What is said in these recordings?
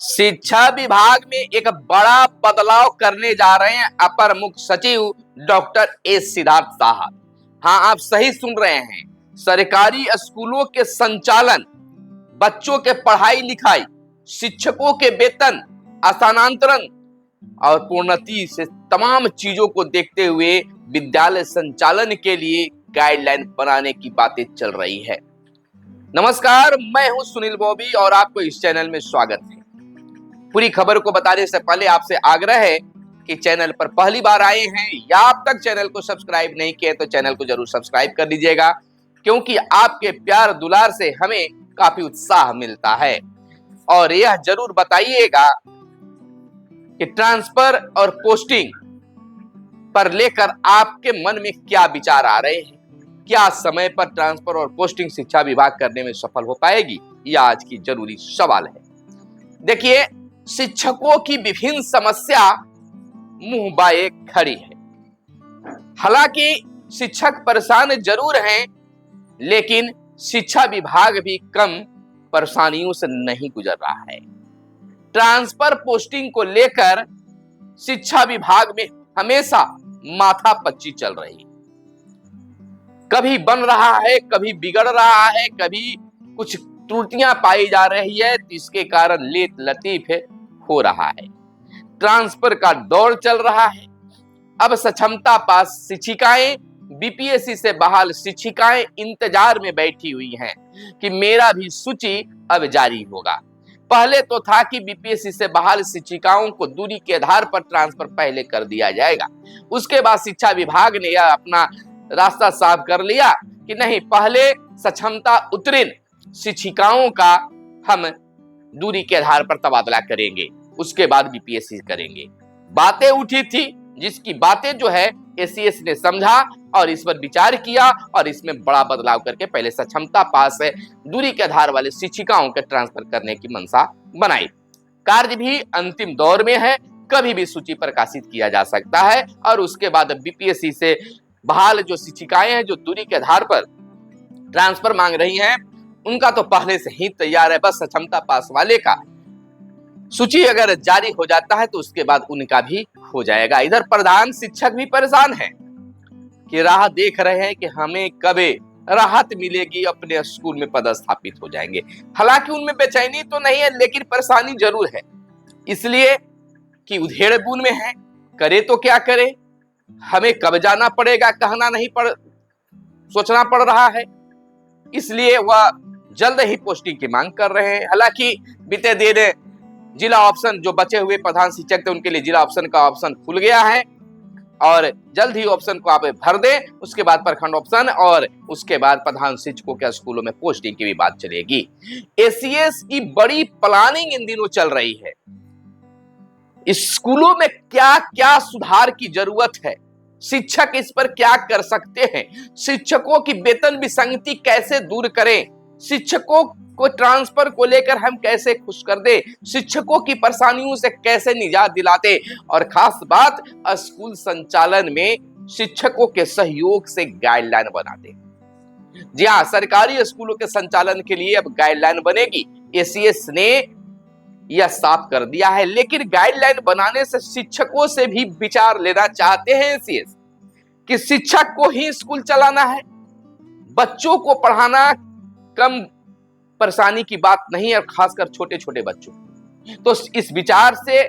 शिक्षा विभाग में एक बड़ा बदलाव करने जा रहे हैं अपर मुख्य सचिव डॉक्टर एस सिद्धार्थ साहब। हाँ, आप सही सुन रहे हैं। सरकारी स्कूलों के संचालन, बच्चों के पढ़ाई लिखाई, शिक्षकों के वेतन, स्थानांतरण और प्रोन्नति से तमाम चीजों को देखते हुए विद्यालय संचालन के लिए गाइडलाइन बनाने की बातें चल रही है। नमस्कार, मैं हूं सुनील बॉबी और आपको इस चैनल में स्वागत है। पूरी खबर को बताने से पहले आपसे आग्रह है कि चैनल पर पहली बार आए हैं या अब तक चैनल को सब्सक्राइब नहीं किए तो चैनल को जरूर सब्सक्राइब कर लीजिएगा, क्योंकि आपके प्यार दुलार से हमें काफी उत्साह मिलता है। और यह जरूर बताइएगा कि ट्रांसफर और पोस्टिंग पर लेकर आपके मन में क्या विचार आ रहे हैं। क्या समय पर ट्रांसफर और पोस्टिंग शिक्षा विभाग करने में सफल हो पाएगी, यह आज की जरूरी सवाल है। देखिए, शिक्षकों की विभिन्न समस्या मुंह बाए खड़ी है। हालांकि शिक्षक परेशान जरूर हैं, लेकिन शिक्षा विभाग भी कम परेशानियों से नहीं गुजर रहा है। ट्रांसफर पोस्टिंग को लेकर शिक्षा विभाग में हमेशा माथापच्ची चल रही है। कभी बन रहा है, कभी बिगड़ रहा है, कभी कुछ त्रुटियां पाई जा रही है, जिसके कारण लेट लतीफ हो रहा है। ट्रांसफर का दौर चल रहा है। अब सक्षमता पास शिक्षिकाएं, बीपीएससी से बहाल शिक्षिकाएं इंतजार में बैठी हुई हैं कि मेरा भी सूची अब जारी होगा। पहले तो था कि बीपीएससी से बहाल शिक्षिकाओं को दूरी के आधार पर ट्रांसफर पहले कर दिया जाएगा। उसके बाद शिक्षा विभाग ने यह अपना रास्ता साफ कर लिया कि नहीं, पहले सक्षमता उत्तीर्ण शिक्षिकाओं का हम दूरी के आधार पर तबादला करेंगे, उसके बाद बीपीएससी करेंगे। बातें उठी थी, जिसकी बातें जो है एसीएस ने समझा और इस पर विचार किया और इसमें बड़ा बदलाव करके पहले सक्षमता पास है दूरी के आधार वाले शिक्षिकाओं के ट्रांसफर करने की मंशा बनाई। कार्य भी अंतिम दौर में है, कभी भी सूची प्रकाशित किया जा सकता है। और उसके बाद बीपीएससी से बहाल जो शिक्षिकाएं हैं जो दूरी के आधार पर ट्रांसफर मांग रही हैं, उनका तो पहले से ही तैयार है। बस सक्षमता पास वाले का सूची अगर जारी हो जाता है तो उसके बाद उनका भी हो जाएगा। इधर प्रधान शिक्षक भी परेशान है कि राह देख रहे हैं कि हमें कब राहत मिलेगी, अपने स्कूल में पदस्थापित हो जाएंगे। हालांकि उनमें बेचैनी तो नहीं है, लेकिन परेशानी जरूर है, इसलिए कि उधेड़ बुन में है। करे तो क्या करे, हमें कब जाना पड़ेगा कहना नहीं पड़ सोचना पड़ रहा है, इसलिए वह जल्द ही पोस्टिंग की मांग कर रहे हैं। हालांकि बीते दिन जिला ऑप्शन जो बचे हुए प्रधान शिक्षक थे उनके लिए जिला ऑप्शन का ऑप्शन खुल गया है और जल्द ही ऑप्शन को आप भर दें, उसके बाद प्रखंड ऑप्शन और उसके बाद प्रधान शिक्षकों के स्कूलों में पोस्टिंग की भी बात चलेगी। एसीएस की बड़ी प्लानिंग इन दिनों चल रही है। स्कूलों में क्या क्या सुधार की जरूरत है, शिक्षक इस पर क्या कर सकते हैं, शिक्षकों की वेतन विसंगति कैसे दूर करें, शिक्षकों को ट्रांसफर को लेकर हम कैसे खुश कर दे, शिक्षकों की परेशानियों से कैसे निजात दिलाते, और खास बात स्कूल संचालन में शिक्षकों के सहयोग से गाइडलाइन बनाते। जी हाँ, सरकारी स्कूलों के संचालन के लिए अब गाइडलाइन बनेगी। एसीएस ने यह साफ कर दिया है, लेकिन गाइडलाइन बनाने से शिक्षकों से भी विचार लेना चाहते हैं एसीएस कि शिक्षक को ही स्कूल चलाना है, बच्चों को पढ़ाना कम परेशानी की बात नहीं है, और खासकर छोटे छोटे बच्चों। तो इस विचार से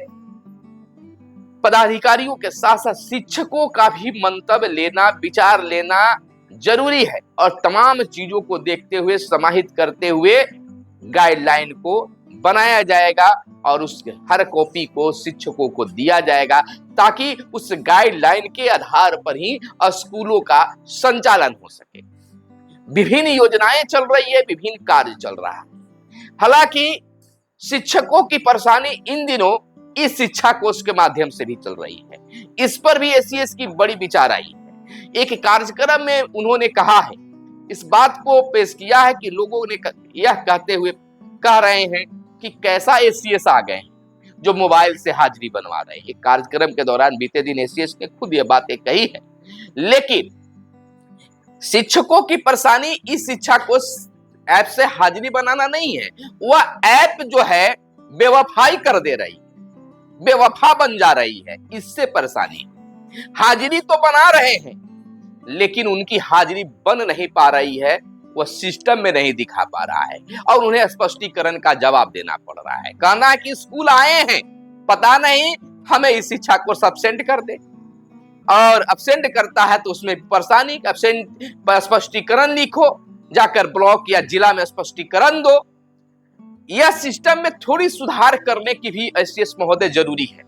पदाधिकारियों के साथ साथ शिक्षकों का भी मंतव्य लेना, विचार लेना जरूरी है, और तमाम चीजों को देखते हुए, समाहित करते हुए गाइडलाइन को बनाया जाएगा और उस हर कॉपी को शिक्षकों को दिया जाएगा, ताकि उस गाइडलाइन के आधार पर ही स्कूलों का संचालन हो सके। विभिन्न योजनाएं चल रही है, विभिन्न कार्य चल रहा है। हालांकि शिक्षकों की परेशानी इन दिनों इस शिक्षा कोष के माध्यम से भी चल रही है। इस पर भी एसीएस की बड़ी विचार आई है। एक कार्यक्रम में उन्होंने कहा है, इस बात को पेश किया है कि लोगों ने यह कहते हुए कह रहे हैं कि कैसा एसीएस आ गए जो मोबाइल से हाजिरी बनवा रहे हैं। कार्यक्रम के दौरान बीते दिन एसीएस ने खुद ये बातें कही है। लेकिन शिक्षकों की परेशानी इस शिक्षा कोष ऐप से हाजिरी बनाना नहीं है, वह ऐप जो है बेवफाई कर दे रही, बेवफा बन जा रही है, इससे परेशानी। हाजिरी तो बना रहे हैं, लेकिन उनकी हाजिरी बन नहीं पा रही है, वह सिस्टम में नहीं दिखा पा रहा है और उन्हें स्पष्टीकरण का जवाब देना पड़ रहा है। कहना है कि स्कूल आए हैं, पता नहीं हमें इस शिक्षा को एब्सेंट कर दे, और एब्सेंट करता है तो उसमें परेशानी। एब्सेंट स्पष्टीकरण लिखो, जाकर ब्लॉक या जिला में स्पष्टीकरण दो। यह सिस्टम में थोड़ी सुधार करने की भी एसीएस महोदय जरूरी है।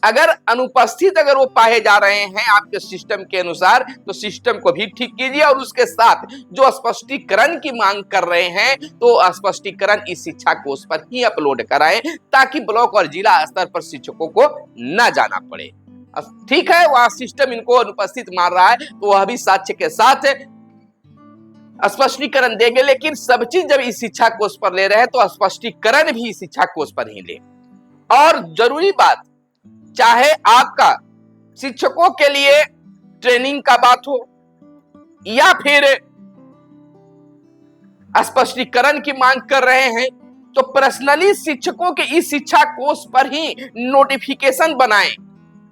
अगर अनुपस्थित अगर वो पाए जा रहे हैं आपके सिस्टम के अनुसार, तो सिस्टम को भी ठीक कीजिए और उसके साथ जो स्पष्टीकरण की मांग कर रहे हैं तो स्पष्टीकरण इस शिक्षा कोष पर ही अपलोड कराएं, ताकि ब्लॉक और जिला स्तर पर शिक्षकों को न जाना पड़े। ठीक है, वह सिस्टम इनको अनुपस्थित मार रहा है तो वह भी साक्ष्य के साथ स्पष्टीकरण देंगे, लेकिन सब चीज जब इस शिक्षा कोष पर ले रहे हैं तो स्पष्टीकरण भी इस शिक्षा कोष पर ही ले। और जरूरी बात, चाहे आपका शिक्षकों के लिए ट्रेनिंग का बात हो या फिर स्पष्टीकरण की मांग कर रहे हैं, तो पर्सनली शिक्षकों के इस शिक्षा कोष पर ही नोटिफिकेशन बनाएं,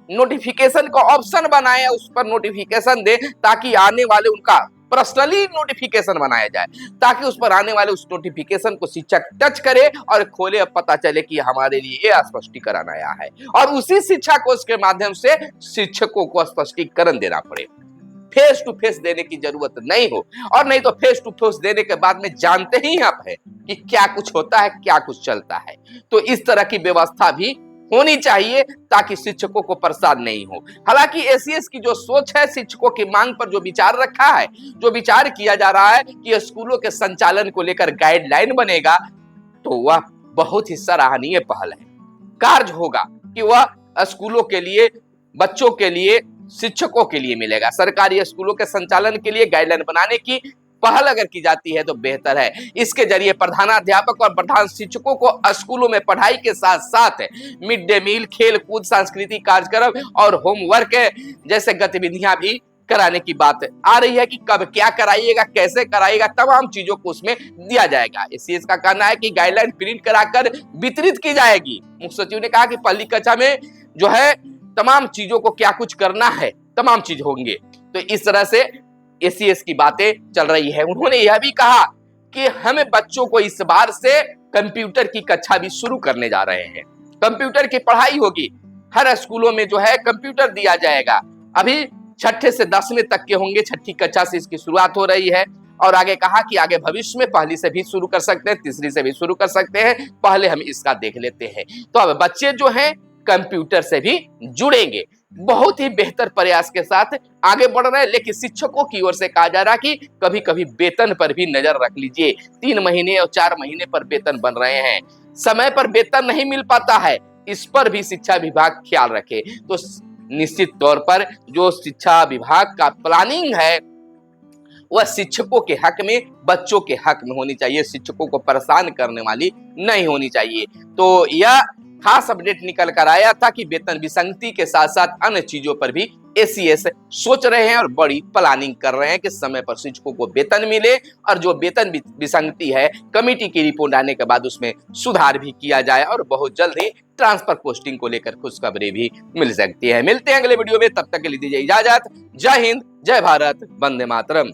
नोटिफिकेशन का ऑप्शन बनाएं, उस पर नोटिफिकेशन दे, ताकि आने वाले उनका पर्सनली नोटिफिकेशन बनाया जाए, ताकि उस पर आने वाले उस नोटिफिकेशन को शिक्षक टच करे और खोले, अब पता चले कि हमारे लिए ये स्पष्टीकरण आया है, और उसी शिक्षा कोष के माध्यम से शिक्षकों को स्पष्टीकरण देना पड़े। फेस टू फेस देने की जरूरत नहीं हो, और नहीं तो फेस टू फेस देने के बाद में जानते ही आप हैं कि क्या कुछ होता है, क्या कुछ चलता है। तो इस तरह की व्यवस्था भी होनी चाहिए ताकि शिक्षकों को परेशान नहीं हो। हालांकि एसीएस की जो सोच है, शिक्षकों की मांग पर जो विचार रखा है, जो विचार किया जा रहा है कि स्कूलों के संचालन को लेकर गाइडलाइन बनेगा, तो वह बहुत ही सराहनीय पहल है। कार्य होगा कि वह स्कूलों के लिए, बच्चों के लिए, शिक्षकों के लिए मिलेगा। सरकारी स्कूलों के संचालन के लिए गाइडलाइन बनाने की पहल अगर की जाती है तो बेहतर है। इसके जरिए प्रधानाध्यापक और प्रधान शिक्षकों को स्कूलों में पढ़ाई के साथ साथ मिड डे मील, खेल कूद, सांस्कृतिक कार्यक्रम और होमवर्क जैसे गतिविधियां भी कराने की बात आ रही है कि कब क्या कराइएगा, कैसे कराइएगा, तमाम चीजों को उसमें दिया जाएगा। एसीएस का कहना है कि गाइडलाइन प्रिंट कराकर वितरित की जाएगी। मुख्य सचिव ने कहा कि पहली कक्षा में जो है तमाम चीजों को क्या कुछ करना है, तमाम चीज होंगे। तो इस तरह से एसीएस की बातें चल रही है। उन्होंने यह भी कहा कि हमें बच्चों को इस बार से कंप्यूटर की कक्षा भी शुरू करने जा रहे हैं। कंप्यूटर की पढ़ाई होगी, हर स्कूलों में जो है कंप्यूटर दिया जाएगा। अभी छठे से 10वीं तक के होंगे, छठी कक्षा से इसकी शुरुआत हो रही है। और आगे कहा कि आगे भविष्य में पहली से भी शुरू कर सकते हैं, तीसरी से भी शुरू कर सकते हैं, पहले हम इसका देख लेते हैं। तो अब बच्चे जो हैं कंप्यूटर से भी जुड़ेंगे। बहुत ही बेहतर प्रयास के साथ आगे बढ़ रहे हैं, लेकिन शिक्षकों की ओर से कहा जा रहा है कि कभी कभी वेतन पर भी नजर रख लीजिए। 3 महीने और 4 महीने पर वेतन बन रहे हैं, समय पर वेतन नहीं मिल पाता है, इस पर भी शिक्षा विभाग ख्याल रखे। तो निश्चित तौर पर जो शिक्षा विभाग का प्लानिंग है वह शिक्षकों के हक में, बच्चों के हक में होनी चाहिए, शिक्षकों को परेशान करने वाली नहीं होनी चाहिए। तो यह खास अपडेट निकल कर आया था कि वेतन विसंगति के साथ साथ अन्य चीजों पर भी एसीएस सोच रहे हैं और बड़ी प्लानिंग कर रहे हैं कि समय पर शिक्षकों को वेतन मिले, और जो वेतन विसंगति है कमेटी की रिपोर्ट आने के बाद उसमें सुधार भी किया जाए, और बहुत जल्द ही ट्रांसफर पोस्टिंग को लेकर खुशखबरी भी मिल सकती है। मिलते हैं अगले वीडियो में, तब तक के लिए दीजिए इजाजत। जय हिंद, जय भारत, वंदे मातरम।